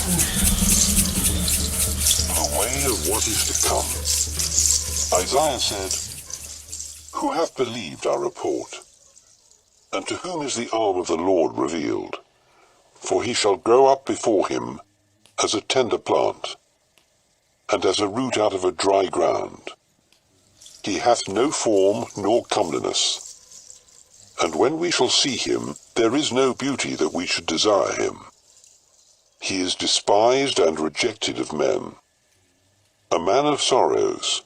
The way of what is to come. Isaiah said, "Who hath believed our report? And to whom is the arm of the Lord revealed? For he shall grow up before him as a tender plant, and as a root out of a dry ground. He hath no form nor comeliness. And when we shall see him, there is no beauty that we should desire him. He is despised and rejected of men, a man of sorrows,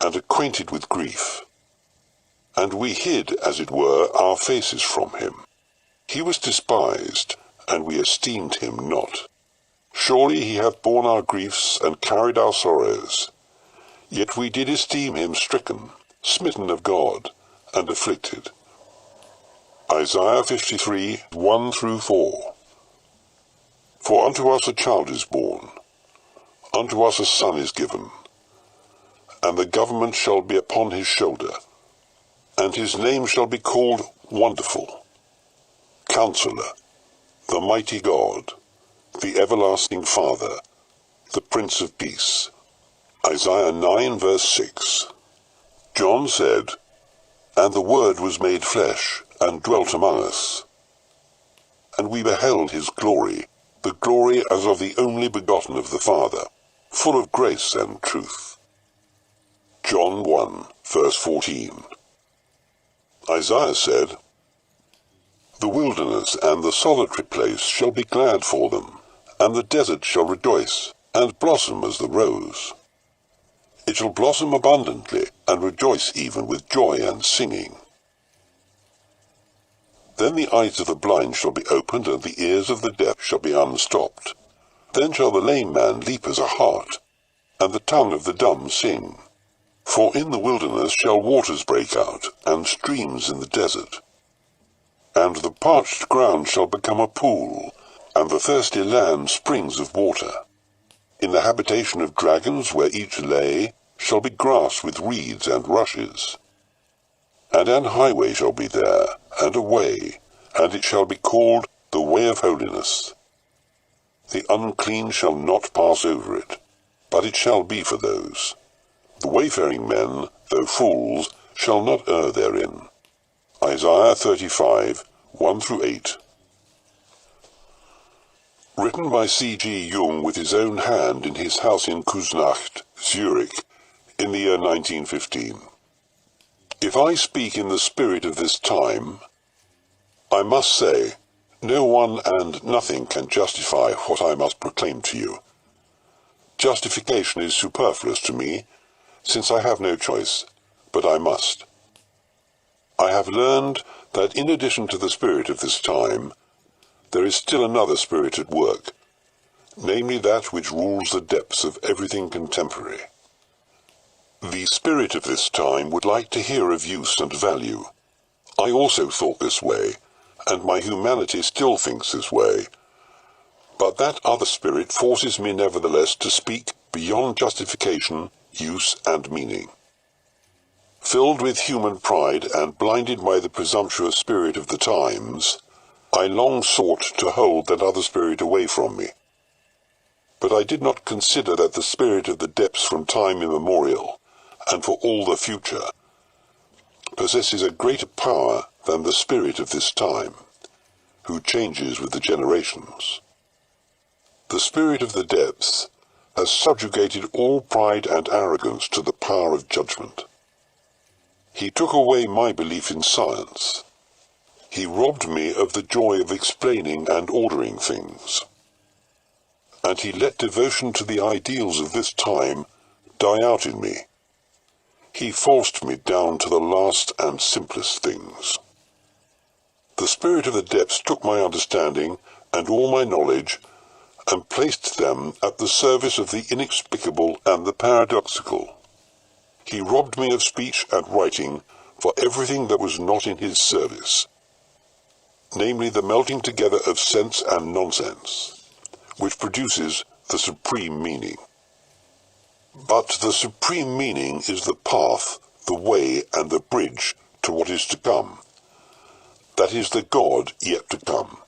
and acquainted with grief. And we hid, as it were, our faces from him. He was despised, and we esteemed him not. Surely he hath borne our griefs, and carried our sorrows. Yet we did esteem him stricken, smitten of God, and afflicted." Isaiah 53, 1-4. "For unto us a child is born, unto us a son is given, and the government shall be upon his shoulder, and his name shall be called Wonderful, Counselor, the Mighty God, the Everlasting Father, the Prince of Peace." Isaiah 9, verse 6. John said, "And the Word was made flesh, and dwelt among us. And we beheld his glory, the glory as of the only begotten of the Father, full of grace and truth." John 1, verse 14. Isaiah said, "The wilderness and the solitary place shall be glad for them, and the desert shall rejoice, and blossom as the rose. It shall blossom abundantly, and rejoice even with joy and singing. Then the eyes of the blind shall be opened, and the ears of the deaf shall be unstopped. Then shall the lame man leap as a hart, and the tongue of the dumb sing. For in the wilderness shall waters break out, and streams in the desert. And the parched ground shall become a pool, and the thirsty land springs of water. In the habitation of dragons, where each lay, shall be grass with reeds and rushes. And an highway shall be there, and a way, and it shall be called the way of holiness. The unclean shall not pass over it, but it shall be for those. The wayfaring men, though fools, shall not err therein." Isaiah 35, 1-8. Written by C.G. Jung with his own hand in his house in Kusnacht, Zurich, in the year 1915. If I speak in the spirit of this time, I must say, no one and nothing can justify what I must proclaim to you. Justification is superfluous to me, since I have no choice, but I must. I have learned that in addition to the spirit of this time, there is still another spirit at work, namely that which rules the depths of everything contemporary. The spirit of this time would like to hear of use and value. I also thought this way, and my humanity still thinks this way. But that other spirit forces me nevertheless to speak beyond justification, use, and meaning. Filled with human pride and blinded by the presumptuous spirit of the times, I long sought to hold that other spirit away from me. But I did not consider that the spirit of the depths from time immemorial, and for all the future, possesses a greater power than the spirit of this time, who changes with the generations. The spirit of the depths has subjugated all pride and arrogance to the power of judgment. He took away my belief in science. He robbed me of the joy of explaining and ordering things. And he let devotion to the ideals of this time die out in me. He forced me down to the last and simplest things. The spirit of the depths took my understanding and all my knowledge and placed them at the service of the inexplicable and the paradoxical. He robbed me of speech and writing for everything that was not in his service, namely the melting together of sense and nonsense, which produces the supreme meaning. But the supreme meaning is the path, the way, and the bridge to what is to come. That is the God yet to come.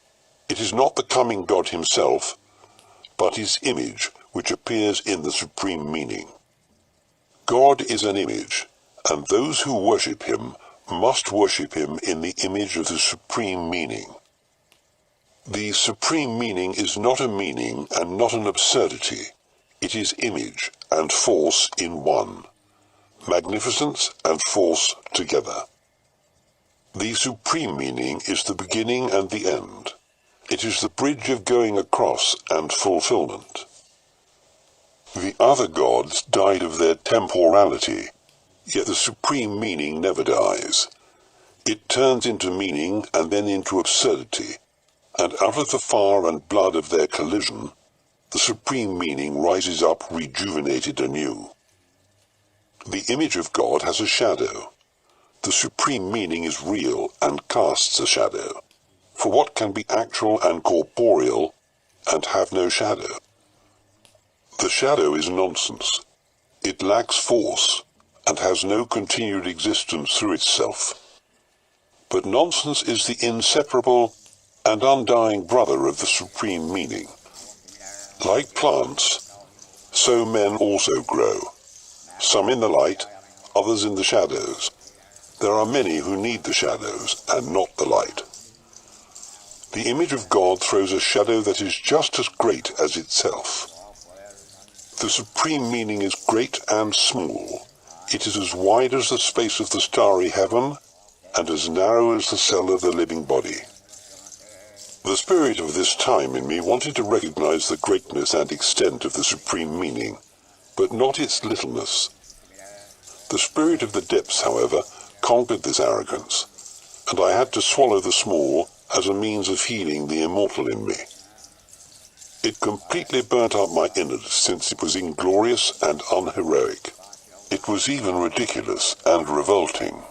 It is not the coming God himself, but his image, which appears in the supreme meaning. God is an image, and those who worship him must worship him in the image of the supreme meaning. The supreme meaning is not a meaning and not an absurdity. It is image and force in one. Magnificence and force together. The supreme meaning is the beginning and the end. It is the bridge of going across and fulfillment. The other gods died of their temporality, yet the supreme meaning never dies. It turns into meaning and then into absurdity, and out of the fire and blood of their collision, the supreme meaning rises up rejuvenated anew. The image of God has a shadow. The supreme meaning is real and casts a shadow. For what can be actual and corporeal and have no shadow? The shadow is nonsense. It lacks force and has no continued existence through itself. But nonsense is the inseparable and undying brother of the supreme meaning. Like plants, so men also grow, some in the light, others in the shadows. There are many who need the shadows and not the light. The image of God throws a shadow that is just as great as itself. The supreme meaning is great and small. It is as wide as the space of the starry heaven, and as narrow as the cell of the living body. The spirit of this time in me wanted to recognize the greatness and extent of the supreme meaning, but not its littleness. The spirit of the depths, however, conquered this arrogance, and I had to swallow the small as a means of healing the immortal in me. It completely burnt up my innards, since it was inglorious and unheroic. It was even ridiculous and revolting.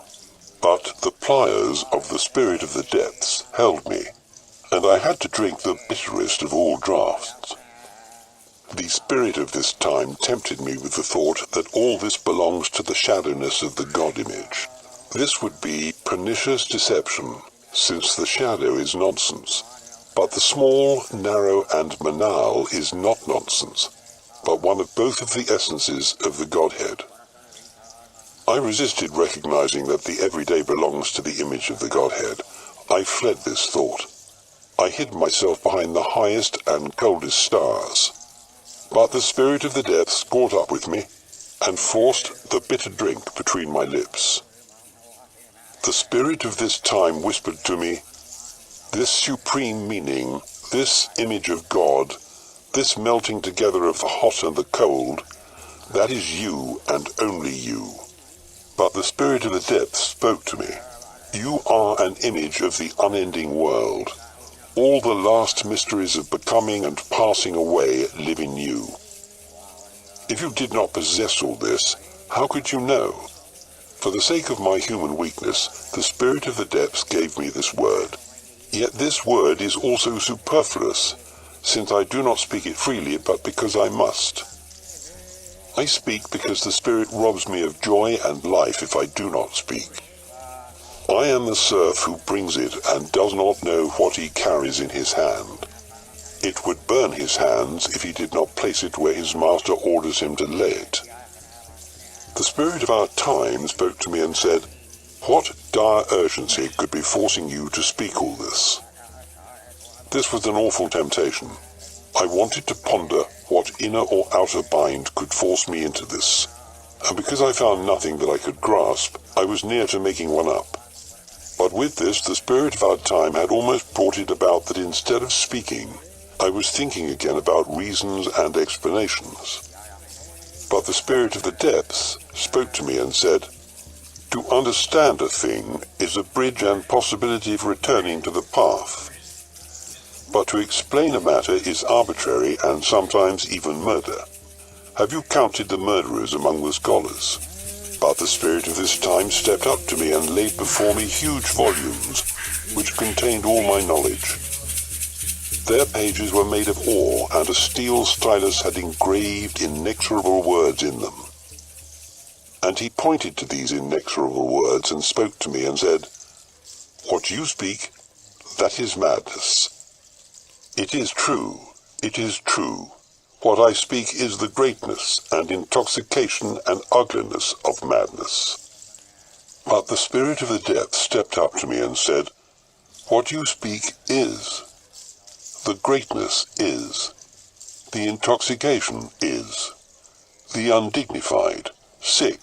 But the pliers of the spirit of the depths held me, and I had to drink the bitterest of all draughts. The spirit of this time tempted me with the thought that all this belongs to the shadowness of the God image. This would be pernicious deception, since the shadow is nonsense. But the small, narrow, and banal is not nonsense, but one of both of the essences of the Godhead. I resisted recognizing that the everyday belongs to the image of the Godhead. I fled this thought. I hid myself behind the highest and coldest stars. But the spirit of the depths caught up with me, and forced the bitter drink between my lips. The spirit of this time whispered to me, this supreme meaning, this image of God, this melting together of the hot and the cold, that is you and only you. But the spirit of the depths spoke to me. You are an image of the unending world. All the last mysteries of becoming and passing away live in you. If you did not possess all this, how could you know? For the sake of my human weakness, the spirit of the depths gave me this word. Yet this word is also superfluous, since I do not speak it freely, but because I must. I speak because the Spirit robs me of joy and life if I do not speak. I am the serf who brings it and does not know what he carries in his hand. It would burn his hands if he did not place it where his master orders him to lay it. The spirit of our time spoke to me and said, what dire urgency could be forcing you to speak all this? This was an awful temptation. I wanted to ponder what inner or outer bind could force me into this, and because I found nothing that I could grasp, I was near to making one up. But with this, the spirit of our time had almost brought it about that instead of speaking, I was thinking again about reasons and explanations. But the spirit of the depths spoke to me and said, to understand a thing is a bridge and possibility of returning to the path. But to explain a matter is arbitrary and sometimes even murder. Have you counted the murderers among the scholars? But the spirit of this time stepped up to me and laid before me huge volumes, which contained all my knowledge. Their pages were made of ore, and a steel stylus had engraved inexorable words in them. And he pointed to these inexorable words and spoke to me and said, what you speak, that is madness. It is true, What I speak is the greatness and intoxication and ugliness of madness. But the spirit of the depth stepped up to me and said, what you speak is. The greatness is. The intoxication is. The undignified, sick,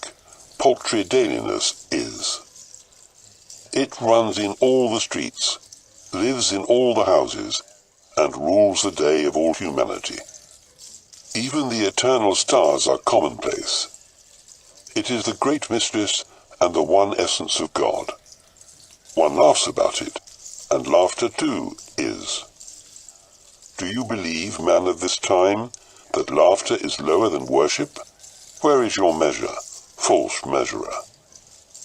paltry dailiness is. It runs in all the streets, lives in all the houses, and rules the day of all humanity. Even the eternal stars are commonplace. It is the great mistress and the one essence of God. One laughs about it, and laughter too is. Do you believe, man of this time, that laughter is lower than worship? Where is your measure, false measurer?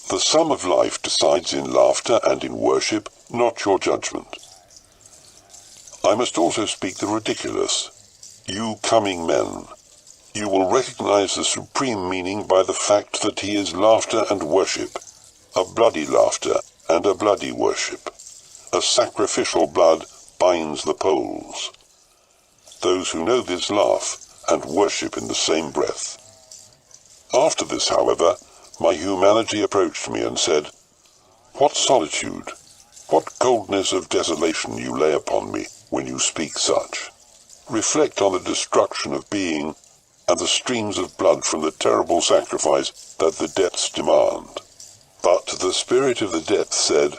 The sum of life decides in laughter and in worship, not your judgment. I must also speak the ridiculous. You coming men, you will recognize the supreme meaning by the fact that he is laughter and worship, a bloody laughter and a bloody worship. A sacrificial blood binds the poles. Those who know this laugh and worship in the same breath. After this, however, my humanity approached me and said, what solitude, what coldness of desolation you lay upon me when you speak such. Reflect on the destruction of being and the streams of blood from the terrible sacrifice that the depths demand. But the spirit of the depths said,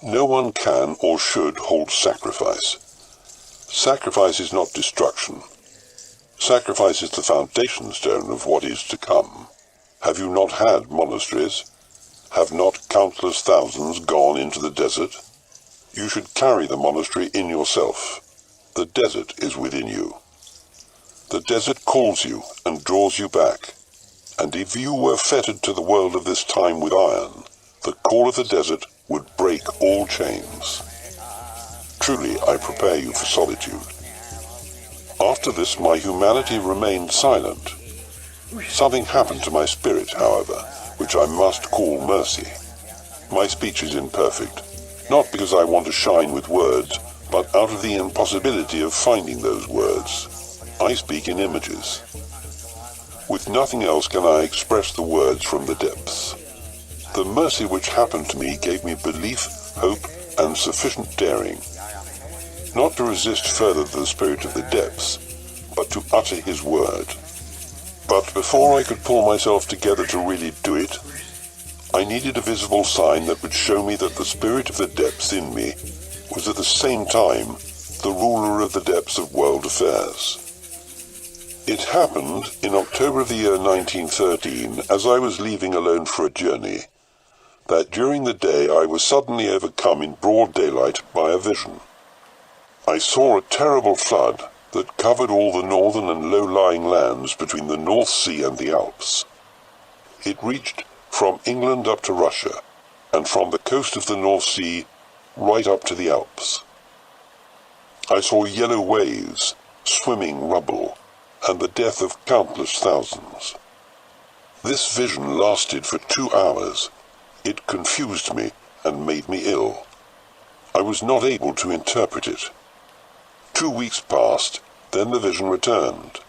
no one can or should hold sacrifice. Sacrifice is not destruction. Sacrifice is the foundation stone of what is to come. Have you not had monasteries? Have not countless thousands gone into the desert? You should carry the monastery in yourself. The desert is within you. The desert calls you and draws you back. And if you were fettered to the world of this time with iron, the call of the desert would break all chains. Truly, I prepare you for solitude. After this, my humanity remained silent. Something happened to my spirit, however, which I must call mercy. My speech is imperfect, not because I want to shine with words, but out of the impossibility of finding those words. I speak in images. With nothing else can I express the words from the depths. The mercy which happened to me gave me belief, hope, and sufficient daring, not to resist further the spirit of the depths, but to utter his word. But before I could pull myself together to really do it, I needed a visible sign that would show me that the spirit of the depths in me was at the same time the ruler of the depths of world affairs. It happened in October of the year 1913, as I was leaving alone for a journey, that during the day I was suddenly overcome in broad daylight by a vision. I saw a terrible flood that covered all the northern and low-lying lands between the North Sea and the Alps. It reached from England up to Russia, and from the coast of the North Sea right up to the Alps. I saw yellow waves, swimming rubble, and the death of countless thousands. This vision lasted for 2 hours. It confused me and made me ill. I was not able to interpret it. 2 weeks passed, then the vision returned,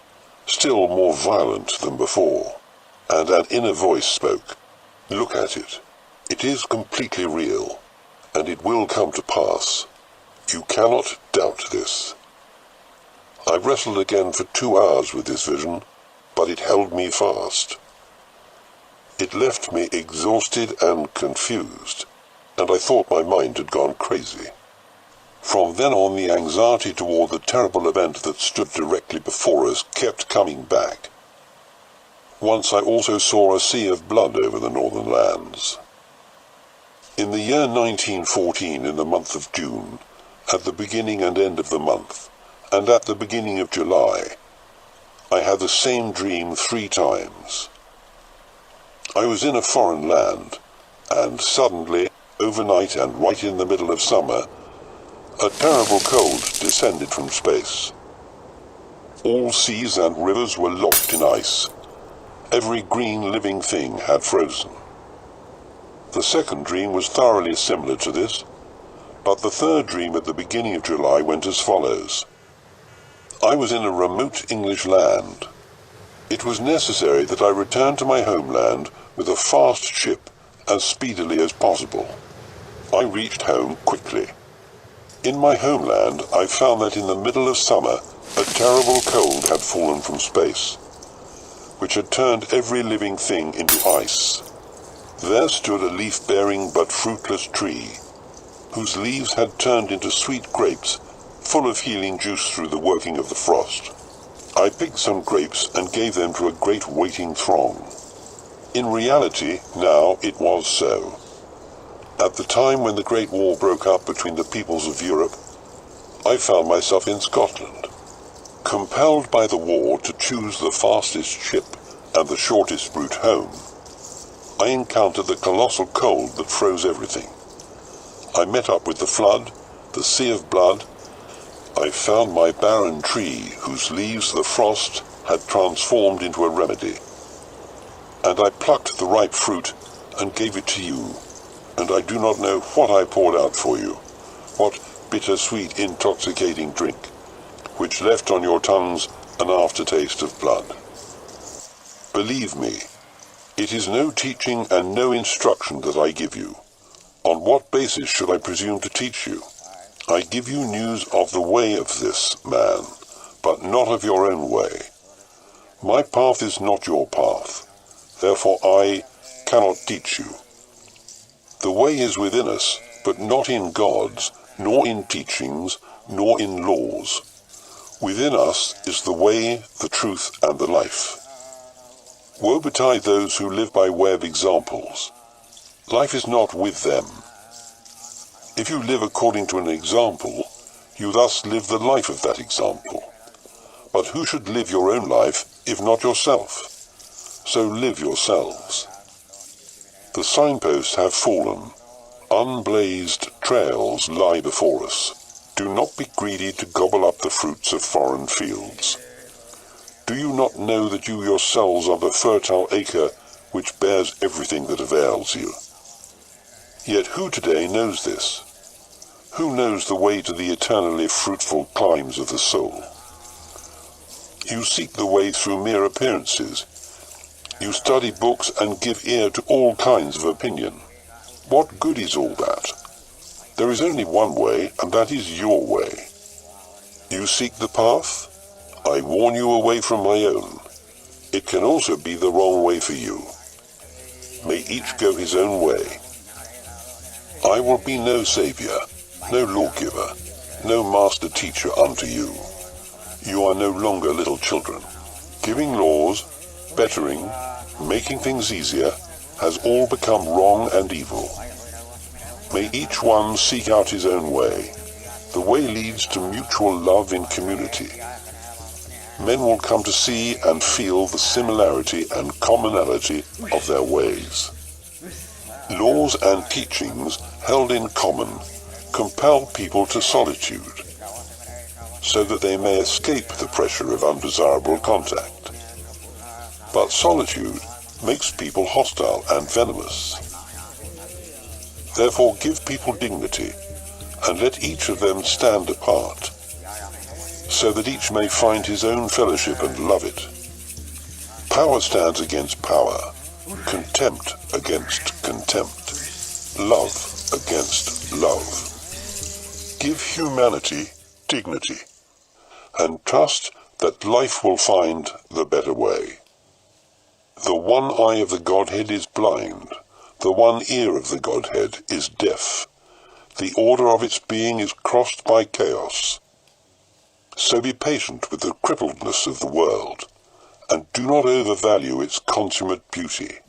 still more violent than before, and an inner voice spoke. Look at it. It is completely real, and it will come to pass. You cannot doubt this. I wrestled again for 2 hours with this vision, but it held me fast. It left me exhausted and confused, and I thought my mind had gone crazy. From then on, the anxiety toward the terrible event that stood directly before us kept coming back. Once I also saw a sea of blood over the northern lands. In the year 1914, in the month of June, at the beginning and end of the month, and at the beginning of July, I had the same dream 3 times. I was in a foreign land, and suddenly, overnight and right in the middle of summer, a terrible cold descended from space. All seas and rivers were locked in ice. Every green living thing had frozen. The second dream was thoroughly similar to this, but the third dream at the beginning of July went as follows. I was in a remote English land. It was necessary that I return to my homeland with a fast ship as speedily as possible. I reached home quickly. In my homeland, I found that in the middle of summer, a terrible cold had fallen from space, which had turned every living thing into ice. There stood a leaf-bearing but fruitless tree, whose leaves had turned into sweet grapes, full of healing juice through the working of the frost. I picked some grapes and gave them to a great waiting throng. In reality, now, it was so. At the time when the Great War broke up between the peoples of Europe, I found myself in Scotland. Compelled by the war to choose the fastest ship and the shortest route home, I encountered the colossal cold that froze everything. I met up with the flood, the sea of blood. I found my barren tree, whose leaves the frost had transformed into a remedy. And I plucked the ripe fruit and gave it to you. And I do not know what I poured out for you, what bittersweet, intoxicating drink, which left on your tongues an aftertaste of blood. Believe me, it is no teaching and no instruction that I give you. On what basis should I presume to teach you? I give you news of the way of this man, but not of your own way. My path is not your path, therefore I cannot teach you. The way is within us, but not in gods, nor in teachings, nor in laws. Within us is the way, the truth, and the life. Woe betide those who live by way of examples. Life is not with them. If you live according to an example, you thus live the life of that example. But who should live your own life, if not yourself? So live yourselves. The signposts have fallen. Unblazed trails lie before us. Do not be greedy to gobble up the fruits of foreign fields. Do you not know that you yourselves are the fertile acre which bears everything that avails you? Yet who today knows this? Who knows the way to the eternally fruitful climes of the soul? You seek the way through mere appearances. You study books and give ear to all kinds of opinion. What good is all that? There is only one way, and that is your way. You seek the path? I warn you away from my own. It can also be the wrong way for you. May each go his own way. I will be no saviour, no lawgiver, no master teacher unto you. You are no longer little children. Giving laws, bettering, making things easier, has all become wrong and evil. May each one seek out his own way. The way leads to mutual love in community. Men will come to see and feel the similarity and commonality of their ways. Laws and teachings held in common compel people to solitude, so that they may escape the pressure of undesirable contact. But solitude makes people hostile and venomous. Therefore give people dignity, and let each of them stand apart, so that each may find his own fellowship and love it. Power stands against power, contempt against contempt, love against love. Give humanity dignity, and trust that life will find the better way. The one eye of the Godhead is blind, the one ear of the Godhead is deaf, the order of its being is crossed by chaos. So be patient with the crippledness of the world, and do not overvalue its consummate beauty.